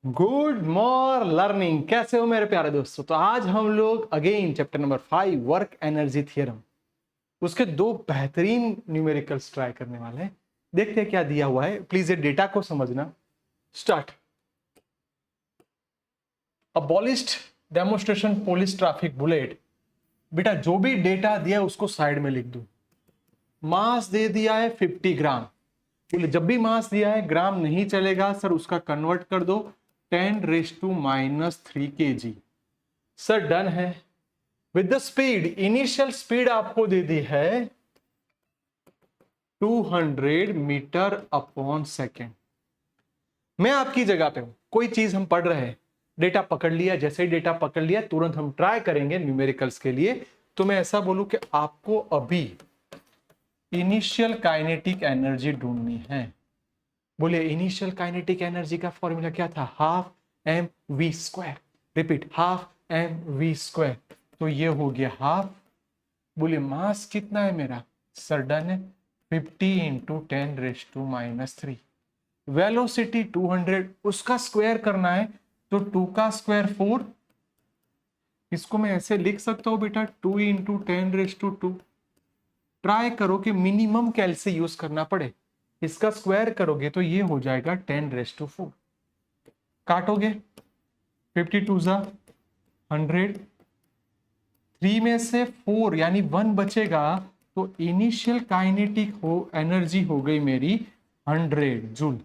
Good morning learning. कैसे हो मेरे प्यारे दोस्तों। तो आज हम लोग again chapter number 5 work energy theorem उसके दो बेहतरीन न्यूमेरिकल्स ट्राई करने वाले हैं। देखते हैं क्या दिया हुआ है। प्लीज ये डेटा को समझना। Start. Abolished demonstration police traffic bullet. बेटा जो भी डेटा दिया उसको साइड में लिख दो। मास दे दिया है 50 ग्राम। बोले जब भी मास दिया है ग्राम नहीं चलेगा सर, उसका कन्वर्ट कर दो 10⁻³ kg। सर डन है। With the speed, initial speed आपको दे दी है 200 मीटर अपॉन सेकेंड। मैं आपकी जगह पे हूं, कोई चीज हम पढ़ रहे हैं, डेटा पकड़ लिया, जैसे ही डेटा पकड़ लिया तुरंत हम ट्राई करेंगे न्यूमेरिकल्स के लिए। तो मैं ऐसा बोलूं कि आपको अभी इनिशियल काइनेटिक एनर्जी ढूंढनी है। बोलिए इनिशियल काइनेटिक एनर्जी का फॉर्मूला क्या था? Half mv²। Repeat, half mv²। तो ये हो गया हाफ। बोलिए मास कितना है मेरा? सर डन है 50 इंटू 10⁻³ वेलोसिटी 200, उसका स्क्वायर करना है तो 2 का स्क्वायर 4। इसको मैं ऐसे लिख सकता हूं बेटा 2 इंटू 10⁻²। ट्राई करो कि मिनिमम कैलसी यूज करना पड़े। इसका स्क्वायर करोगे तो ये हो जाएगा 10⁻⁴। काटोगे 52 ज़ा 100, 3 में से 4 यानी 1 बचेगा तो इनिशियल काइनेटिक एनर्जी हो गई मेरी 100 जूल।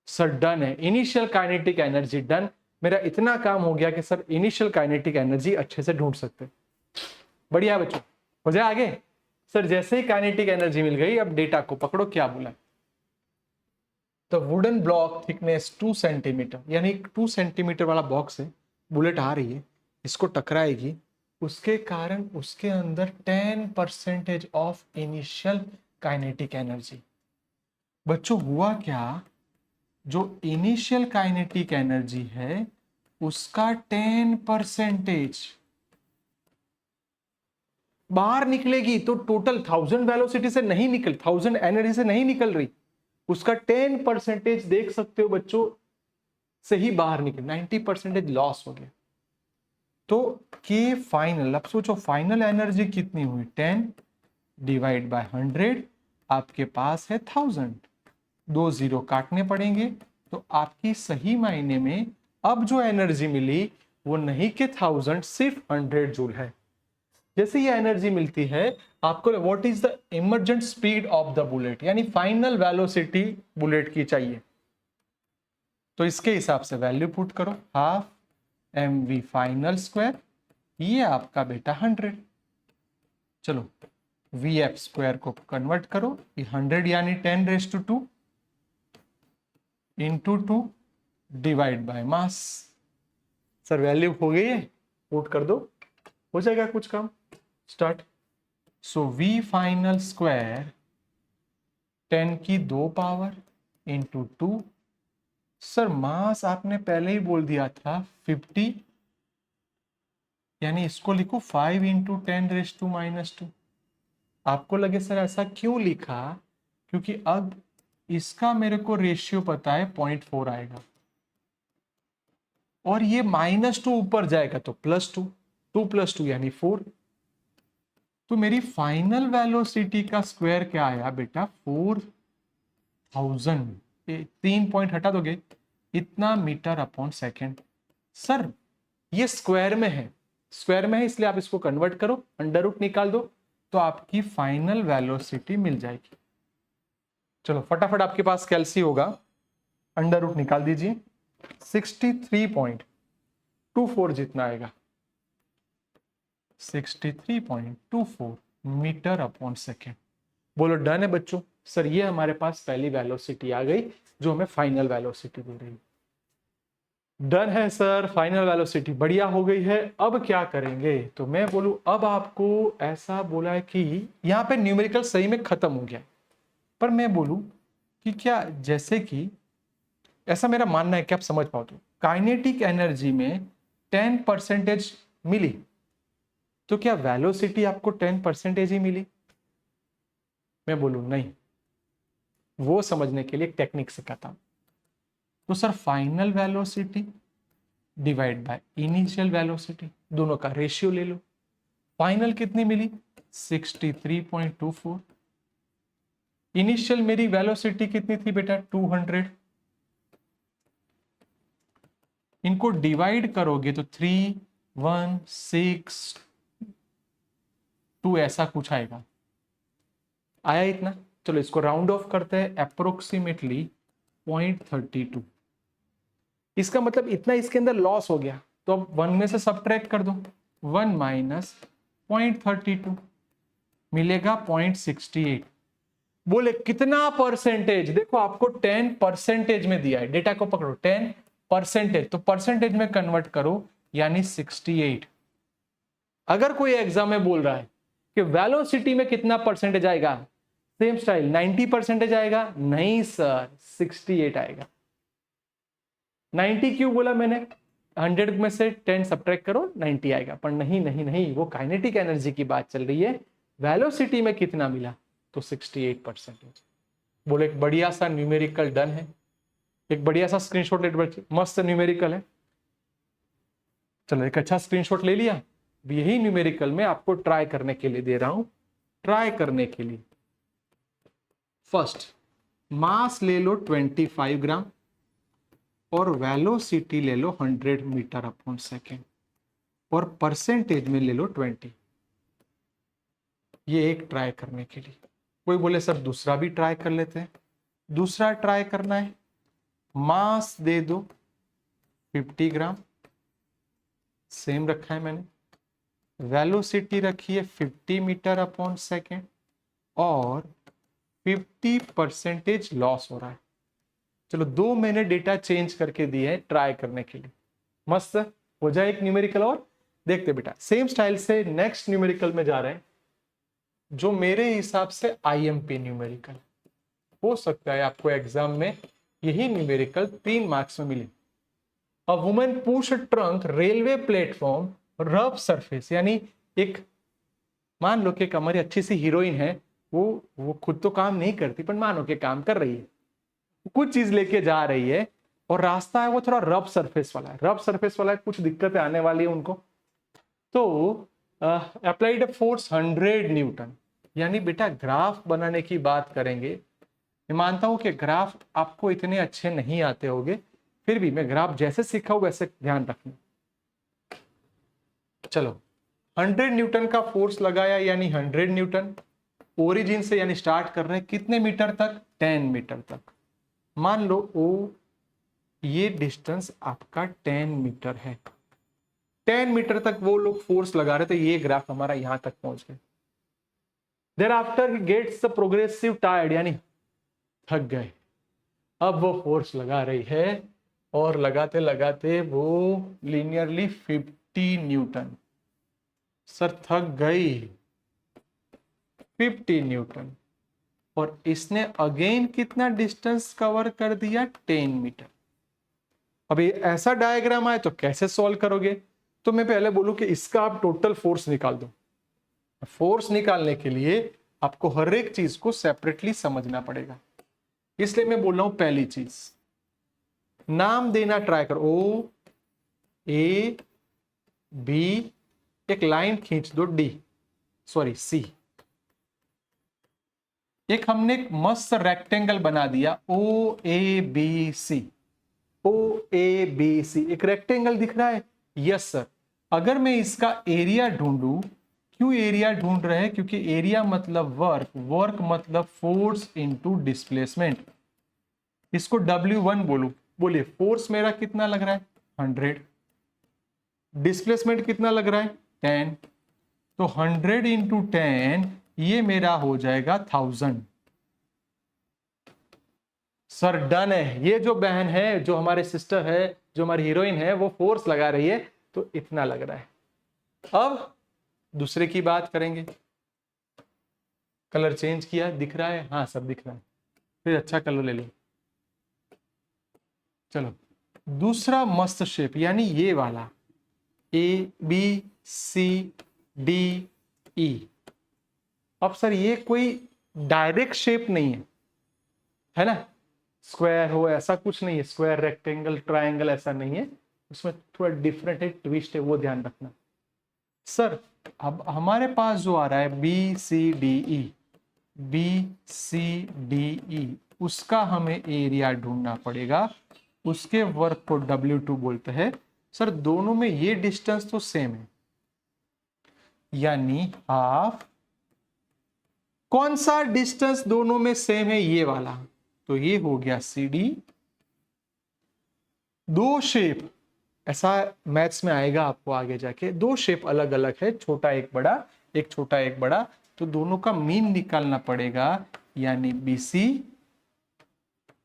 सर डन है, इनिशियल काइनेटिक एनर्जी डन। मेरा इतना काम हो गया कि सर इनिशियल काइनेटिक एनर्जी अच्छे से ढूंढ सकते। बढ़िया बच्चों, हो जाए आगे। सर जैसे ही काइनेटिक एनर्जी मिल गई, अब डेटा को पकड़ो क्या बोला। तो वुडन ब्लॉक थिकनेस 2 सेंटीमीटर, यानी 2 सेंटीमीटर वाला बॉक्स है, बुलेट आ रही है, इसको टकराएगी, उसके कारण उसके अंदर 10% ऑफ इनिशियल काइनेटिक एनर्जी। बच्चों हुआ क्या, जो इनिशियल काइनेटिक एनर्जी है उसका 10% बाहर निकलेगी तो टोटल 1000 वेलोसिटी से नहीं निकल, 1000 एनर्जी से नहीं निकल रही, उसका 10% देख सकते हो बच्चों से ही बाहर निकल, 90% लॉस हो गया। तो के फाइनल, अब सोचो फाइनल एनर्जी कितनी हुई, 10 डिवाइड बाय 100, आपके पास है 1000। 2 0 काटने पड़ेंगे तो आपकी सही मायने में अब जो एनर्जी मिली वो नहीं के 1000, सिर्फ 100 जूल है। जैसे ये एनर्जी मिलती है आपको, what is the emergent speed of the bullet, यानी फाइनल वेलोसिटी बुलेट की चाहिए। तो इसके हिसाब से वैल्यू पुट करो, हाफ mv फाइनल स्क्वायर, ये आपका बेटा 100। चलो vf स्क्वायर को कन्वर्ट करो, ये 100 यानी 10⁻² into 2 divide by mass. Sir value हो गई है, पुट कर दो, हो जाएगा कुछ काम। स्टार्ट। सो v फाइनल स्क्वायर 10 की 2 पावर इंटू 2। सर मास आपने पहले ही बोल दिया था 50, यानी इसको लिखो 5 इंटू 10⁻²। आपको लगे सर ऐसा क्यों लिखा, क्योंकि अब इसका मेरे को रेशियो पता है 0.4 आएगा और ये -2 ऊपर जाएगा तो +2, 2 + 2 यानी 4। तो मेरी फाइनल वेलोसिटी का स्क्वायर क्या आया बेटा, 4000। 3 पॉइंट हटा दोगे, इतना मीटर अपॉन सेकेंड। सर ये स्क्वायर में है, स्क्वायर में है इसलिए आप इसको कन्वर्ट करो, अंडर रूट निकाल दो तो आपकी फाइनल वेलोसिटी मिल जाएगी। चलो फटाफट आपके पास कैलसी होगा, अंडर रूट निकाल दीजिए, 63.24 जितना आएगा, 63.24 मीटर अपॉन सेकेंड। बोलो डन है बच्चों। सर ये हमारे पास पहली वेलोसिटी आ गई जो हमें फाइनल वेलोसिटी दे रही है। डन है सर, फाइनल वेलोसिटी बढ़िया हो गई है। अब क्या करेंगे, तो मैं बोलूं अब आपको ऐसा बोला है कि यहां पे न्यूमेरिकल सही में खत्म हो गया, पर मैं बोलूं कि क्या, जैसे कि ऐसा मेरा मानना है कि आप समझ पाओ, तो काइनेटिक एनर्जी में 10% मिली, तो क्या वेलोसिटी आपको 10% ही मिली? मैं बोलूं नहीं, वो समझने के लिए टेक्निक सिखाता हूं। तो sir final velocity divide by initial velocity, दोनों का रेशियो ले लो। फाइनल कितनी मिली 63.24, इनिशियल मेरी वेलोसिटी कितनी थी बेटा 200, इनको डिवाइड करोगे तो 3162 ऐसा कुछ आएगा। आया इतना? चलो इसको राउंड ऑफ करते हैं, अप्रोक्सीमेटली 0.32। इसका मतलब इतना इसके अंदर लॉस हो गया, तो अब 1 में से सब्ट्रैक्ट कर दो, 1 माइनस 0.32 मिलेगा 0.68। बोले कितना परसेंटेज? देखो आपको 10% में दिया है, डेटा को पकड़ो 10%, तो परसेंटेज में कन्वर्ट करो यानी 68। अगर कोई एग्जाम में बोल रहा है कि वेलोसिटी में कितना परसेंटेज आएगा, सेम स्टाइल 90% आएगा, नहीं सर 68 आएगा। 90 क्यों बोला मैंने? 100 में से 10 सब्ट्रैक्ट करो 90 आएगा, पर नहीं नहीं नहीं, वो काइनेटिक एनर्जी की बात चल रही है। वेलोसिटी में कितना मिला? तो 68%। बोले एक बढ़िया सा न्यूमेरिकल डन है, एक बढ़िया सा स्क्रीनशॉट ले, मस्त न्यूमेरिकल है। चलो एक अच्छा स्क्रीनशॉट ले लिया। यही न्यूमेरिकल में आपको ट्राई करने के लिए दे रहा हूं, ट्राई करने के लिए। फर्स्ट मास ले लो 25 ग्राम और वेलोसिटी ले लो 100 मीटर अपॉन सेकेंड और परसेंटेज में ले लो 20। ये एक ट्राई करने के लिए। कोई बोले सर दूसरा भी ट्राई कर लेते हैं। दूसरा ट्राई करना है, मास दे दो 50 ग्राम, सेम रखा है मैंने, वेलोसिटी रखी है 50 मीटर अपॉन सेकेंड और 50% लॉस हो रहा है। चलो 2 मैंने डेटा चेंज करके दिए है ट्राई करने के लिए। मस्त हो जाए एक न्यूमेरिकल और। देखते बेटा सेम स्टाइल से नेक्स्ट न्यूमेरिकल में जा रहे हैं, जो मेरे हिसाब से आईएमपी न्यूमेरिकल हो सकता है आपको एग्जाम में यही न्यूमेरिकल 3 मार्क्स में मिले। A woman push trunk railway platform rough surface, यानी एक मान लो कि हमारी अच्छी सी हीरोइन है, वो खुद तो काम नहीं करती पर मानो कि काम कर रही है, कुछ चीज लेके जा रही है और रास्ता है वो थोड़ा रफ सरफेस वाला है। रफ सरफेस वाला है, कुछ दिक्कतें आने वाली है उनको। तो अप्लाइड फोर्स 100 न्यूटन, यानी बेटा ग्राफ बनाने की बात करेंगे। मैं मानता हूं कि ग्राफ आपको इतने अच्छे नहीं आते होंगे, फिर भी मैं ग्राफ जैसे सीखा हूं वैसे ध्यान रखना। चलो 100 न्यूटन का फोर्स लगाया, यानी 100 न्यूटन ओरिजिन से, यानी स्टार्ट कर रहे हैं कितने मीटर तक? 10 मीटर तक। मान लो ओ ये डिस्टेंस आपका 10 मीटर है, 10 मीटर तक वो लोग फोर्स लगा रहे थे, ये ग्राफ हमारा यहां तक पहुंच गए। Thereafter gets the progressive tired, यानी थक गए। अब वो फोर्स लगा रही है और लगाते लगाते वो लीनियरली 50 न्यूटन, सर थक गई 50 न्यूटन, और इसने अगेन कितना डिस्टेंस कवर कर दिया? 10 मीटर। अब ये ऐसा डायग्राम आए तो कैसे सॉल्व करोगे? तो मैं पहले बोलूं कि इसका आप टोटल फोर्स निकाल दो। फोर्स निकालने के लिए आपको हर एक चीज को सेपरेटली समझना पड़ेगा, इसलिए मैं बोल रहा हूं पहली चीज नाम देना ट्राई करो। ओ ए बी, एक लाइन खींच दो डी, सॉरी सी। एक हमने एक मस्त रेक्टेंगल बना दिया ओ A B C, O A B C, एक रेक्टेंगल दिख रहा है। Yes sir. अगर मैं इसका एरिया ढूंढूं, क्यों एरिया ढूंढ रहे हैं? क्योंकि एरिया मतलब वर्क, वर्क मतलब फोर्स इनटू डिस्प्लेसमेंट। इसको W1 बोलूं, बोलिए फोर्स मेरा कितना लग रहा है? 100, डिस्प्लेसमेंट कितना लग रहा है? 10, तो 100 इंटू 10 ये मेरा हो जाएगा 1000। सर डन है। ये जो बहन है, जो हमारे सिस्टर है, जो हमारी हीरोइन है, वो फोर्स लगा रही है तो इतना लग रहा है। अब दूसरे की बात करेंगे। कलर चेंज किया, दिख रहा है? हाँ सब दिख रहा है, फिर अच्छा कलर ले लो। चलो दूसरा मस्त शेप, यानी ये वाला ए बी सी डी ई। अब सर ये कोई डायरेक्ट शेप नहीं है, है ना? स्क्वायर हो, ऐसा कुछ नहीं है, स्क्वायर रेक्टेंगल ट्रायंगल ऐसा नहीं है, उसमें थोड़ा डिफरेंट है, ट्विस्ट है, वो ध्यान रखना। सर अब हमारे पास जो आ रहा है B C D E, B C D E, उसका हमें एरिया ढूंढना पड़ेगा, उसके वर्क को W2 बोलते हैं। सर दोनों में ये डिस्टेंस तो सेम है, यानी हाफ, कौन सा डिस्टेंस दोनों में सेम है, ये वाला, तो ये हो गया सी डी। दो शेप, ऐसा मैथ्स में आएगा आपको आगे जाके, दो शेप अलग अलग है, छोटा एक बड़ा, एक छोटा एक बड़ा, तो दोनों का मीन निकालना पड़ेगा, यानी BC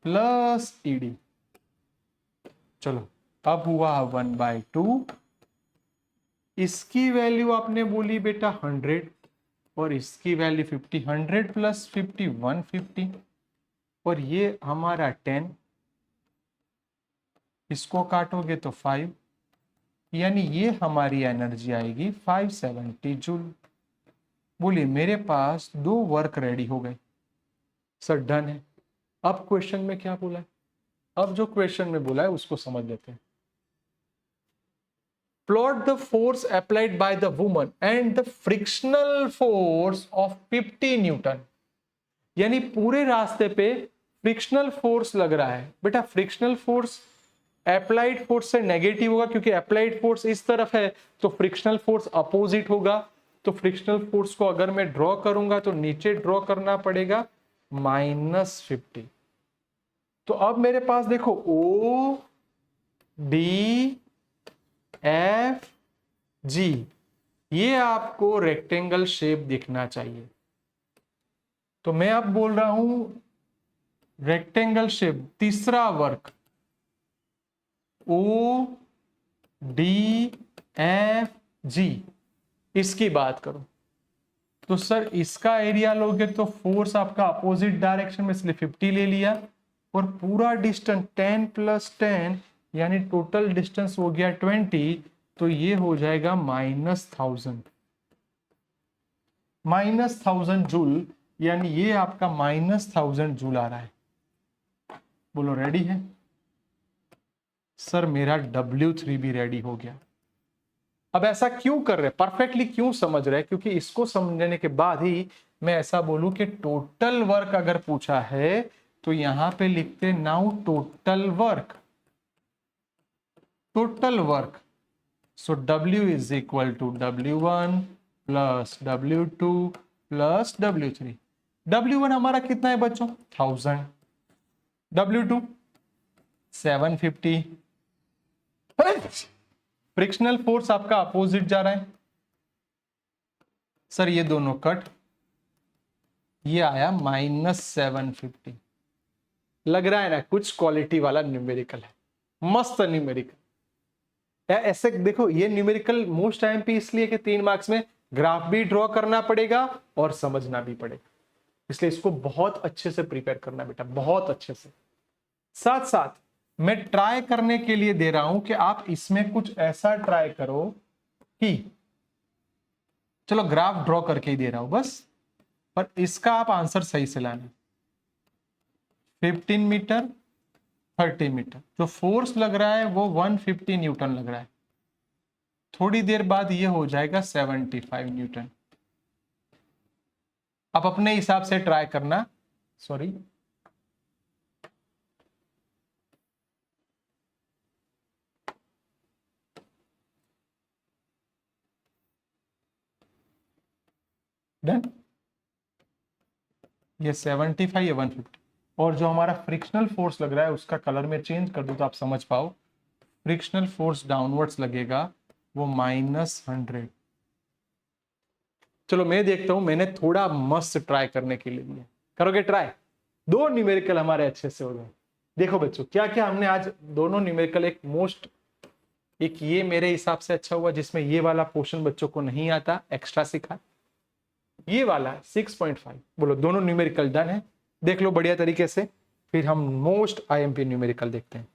प्लस ED। चलो अब हुआ 1/2, इसकी वैल्यू आपने बोली बेटा 100 और इसकी वैल्यू 50, 100 प्लस 50 150, और ये हमारा 10, इसको काटोगे तो 5, यानी ये हमारी एनर्जी आएगी 570 जूल। बोलिए मेरे पास दो वर्क रेडी हो गए। सर डन है। अब क्वेश्चन में क्या बोला है, अब जो क्वेश्चन में बोला है उसको समझ लेते हैं। Plot the force applied by the woman and the frictional force of 50 Newton, यानी पूरे रास्ते पे फ्रिक्शनल फोर्स लग रहा है। बेटा फ्रिक्शनल फोर्स अप्लाइड फोर्स से नेगेटिव होगा, क्योंकि अप्लाइड फोर्स इस तरफ है तो फ्रिक्शनल फोर्स अपोजिट होगा। तो फ्रिक्शनल फोर्स को अगर मैं ड्रॉ करूंगा तो नीचे ड्रॉ करना पड़ेगा -50। तो अब मेरे पास देखो O D F G, ये आपको रेक्टेंगल शेप दिखना चाहिए। तो मैं अब बोल रहा हूं रेक्टेंगल शेप, तीसरा work O D F G, इसकी बात करो तो सर इसका एरिया लोगे तो फोर्स आपका अपोजिट डायरेक्शन में, इसलिए 50 ले लिया, और पूरा डिस्टेंस 10 + 10 यानी टोटल डिस्टेंस हो गया 20, तो ये हो जाएगा -1000, -1000 जूल, यानी ये आपका -1000 जूल आ रहा है। बोलो रेडी है? सर मेरा W3 भी रेडी हो गया। अब ऐसा क्यों कर रहे, परफेक्टली क्यों समझ रहे, क्योंकि इसको समझने के बाद ही मैं ऐसा बोलूं कि टोटल वर्क अगर पूछा है तो यहां पे लिखते now total work, total work. So W is equal to W1 plus W2 plus W3। W1 हमारा कितना है बच्चों? 1000, W2 750, फ्रिक्शनल फोर्स आपका अपोजिट जा रहा है, सर ये दोनों कट, ये आया -750। लग रहा है ना कुछ क्वालिटी वाला न्यूमेरिकल है, मस्त न्यूमेरिकल। ऐसे देखो ये न्यूमेरिकल मोस्ट टाइम पे इसलिए कि 3 मार्क्स में ग्राफ भी ड्रॉ करना पड़ेगा और समझना भी पड़ेगा, इसलिए इसको बहुत अच्छे से प्रिपेयर करना बेटा, बहुत अच्छे से। साथ साथ मैं ट्राई करने के लिए दे रहा हूं कि आप इसमें कुछ ऐसा ट्राई करो कि, चलो ग्राफ ड्रॉ करके ही दे रहा हूं बस, पर इसका आप आंसर सही से लाना। 15 मीटर 30 मीटर, जो फोर्स लग रहा है वो 150 न्यूटन लग रहा है, थोड़ी देर बाद ये हो जाएगा 75 न्यूटन। आप अपने हिसाब से ट्राई करना, सॉरी डन, ये 75 ये 150, और जो हमारा फ्रिक्शनल फोर्स लग रहा है उसका कलर में चेंज कर दूं तो आप समझ पाओ, फ्रिक्शनल फोर्स डाउनवर्ड्स लगेगा वो -100। चलो मैं देखता हूं, मैंने थोड़ा मस्त ट्राई करने के लिए दिया, करोगे ट्राई? 2 न्यूमेरिकल हमारे अच्छे से हो गए। देखो बच्चों क्या क्या हमने आज दोनों न्यूमेरिकल, एक ये मेरे हिसाब से अच्छा हुआ जिसमें ये वाला पोर्शन बच्चों को नहीं आता, एक्स्ट्रा सीखा, ये वाला 6.5। बोलो दोनों न्यूमेरिकल डन है, देख लो बढ़िया तरीके से। फिर हम मोस्ट IMP न्यूमेरिकल देखते हैं।